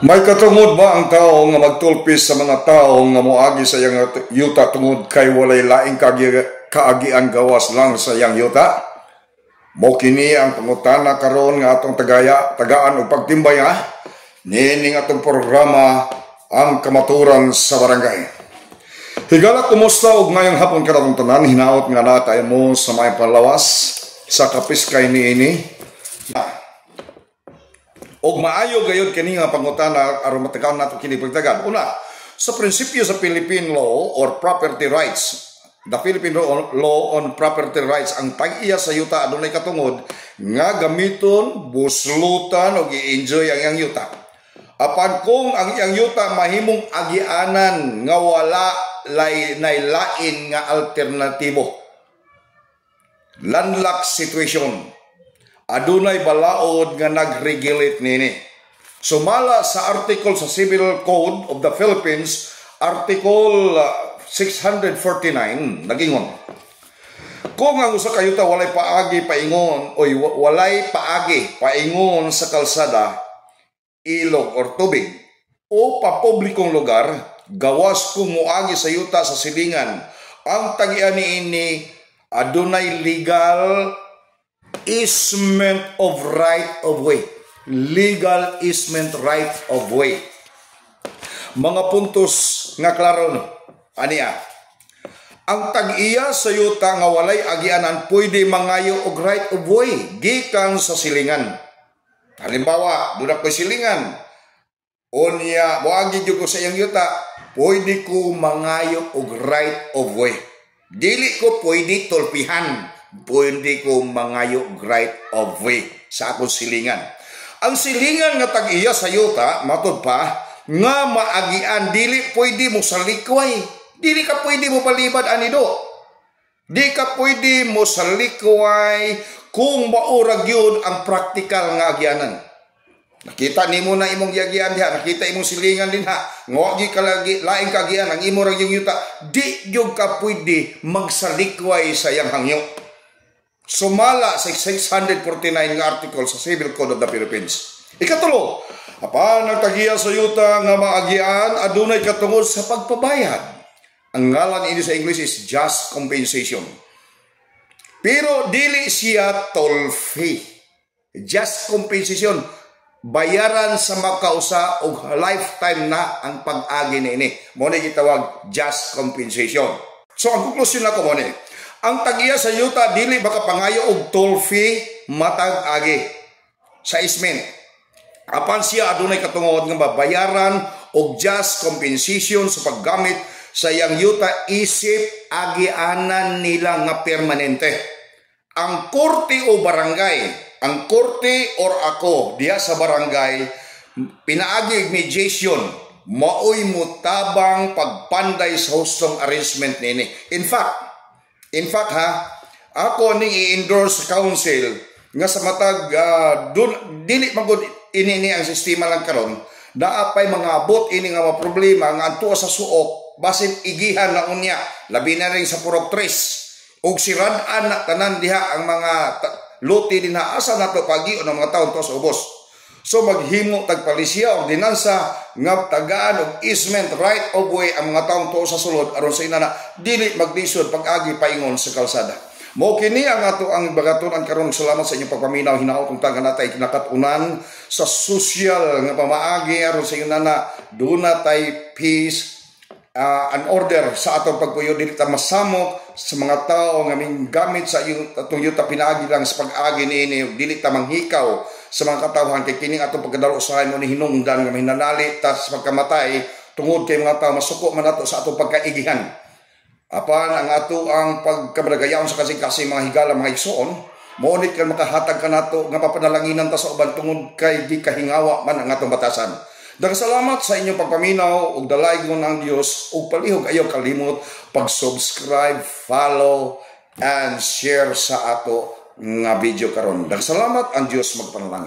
May katungod ba ang tao nga magtulpis sa mga tao nga moagi sa iyang yuta tungod kay walay laing kaagian gawas lang sa iyang yuta? Mo kini ang pangutana karon nga atong tagaan og pagtimbay ha. Nining atong programa ang kamaturan sa barangay. Higala kumusta og ngayong hapon karon tanan hinaot nga natay mo sa may panlawas sa kapiskay niini. Og maayo gayud kini nga pangutana aron matagaw nato kini pagtagan. Una, sa prinsipyo sa Philippine law or property rights, the Philippine law on property rights, ang tag-iya sa yuta adunay katungod nga gamiton, buslutan og i-enjoy ang iyang yuta. Apan kung ang iyang yuta mahimong agianan nga wala lain nga alternatibo, landlocked situation, adunay balaod nga nag-regulate nini. Sumala sa article sa Civil Code of the Philippines, Article 649, nagingon, kung ang usa ka yuta walay paagi paingon o walay paagi paingon sa kalsada, ilog or tubig o papublikong lugar, gawas kung moagi sa yuta sa silingan, ang tagian niini adunay legal easement of right of way. Legal easement right of way. Mga puntos nga klaro no. Aniya. Ang tag-iya sa yuta nga walay agianan pwede mangayo og right of way gikan sa silingan. Halimbawa, dunak ko silingan. Unya, moagi jud ko sa iyang yuta, pwede ko mangayo og right of way. Dili ko pwede tulpihan. Pwede ko mangayo right of way sa akong silingan. Ang silingan nga tag-iya sa yuta, matod pa, nga maagian, dili pwede mo sa likway. Dili ka pwede mo palibad anido. Di ka pwede mo sa likway kung maurag yun ang praktikal nga agianan. Nakita nimo na imong yagian diha, nakita imong silingan din ha. Ngawagi ka lagi, laing kagian, ang imo ra yung yuta, di yung ka pwede magsalikway sa iyang hangyo. Sumala sa 649 nga article sa Civil Code of the Philippines. Ikatulo, apan ang tagiya sa yuta nga maagian adunay katungod sa pagpabayad. Ang ngalan ini sa English is just compensation. Pero dili siya toll fee. Just compensation. Bayaran sa makausa og lifetime na ang pag-agi niini. Mo ni gitawag just compensation. So ang konklusyon nako mo ni, ang tagiya sa yuta dili baka pangayo og toll fee matag agi sa easement. Apan siya adunay katungod nga babayaran og just compensation sa paggamit sa iyang yuta isip agianan nila nga permanente. Ang korte o barangay, ang korte or ako diya sa barangay pinaagi mediation, maoy mutabang pagpanday sa hustong arrangement nini. In fact ha, ako ning i-endorse sa council nga sa matag dili magud ini ang sistema lang karon, naapay mga abot ini nga mga problema nga adto sa suok basin igihan na unya, labi na rin sa Purok 3 ug sirad-an na tanan diha ang mga lote din na asa nato pagi o ng mga taon to sa ubos. So maghimo tagpalisya ordinansa nga tagaan og easement right of way ang mga taong tuo sa sulod aron sa inana dili maglisod pag-agi paingon sa kalsada. Mo kini ang ato ang bagatunan karon. Salamat sa inyong pagpaminaw. Hinaot ug tagan natay kinakatunan sa social nga pamaagi aron sa inana duna tay peace and order sa atong pagpuyo. Dili ta masamok sa mga tao nga gamit sa atong yuta pinaagi lang sa pag-agi niini. Dili ta manghikaw sa mga katawhan kay kining atong pagkadalo usahay mo ni hinungdan nga mahinanali ta sa pagkamatay tungod kay mga tao masuko man nato sa atong pagkaigihan. Apan ang ato ang pagkabaragayaon sa kasing-kasing mga higala mga igsoon, moonit kan makahatag ka nato nga papanalanginan ta sa uban tungod kay di kahingawa man ang atong batasan. Daghang sa inyong pagpaminaw ug dalaygon ang Dios ug palihog ayo kalimot pag-subscribe, follow and share sa ato nga video karon. Daghang salamat, ang Dios magpanalangin.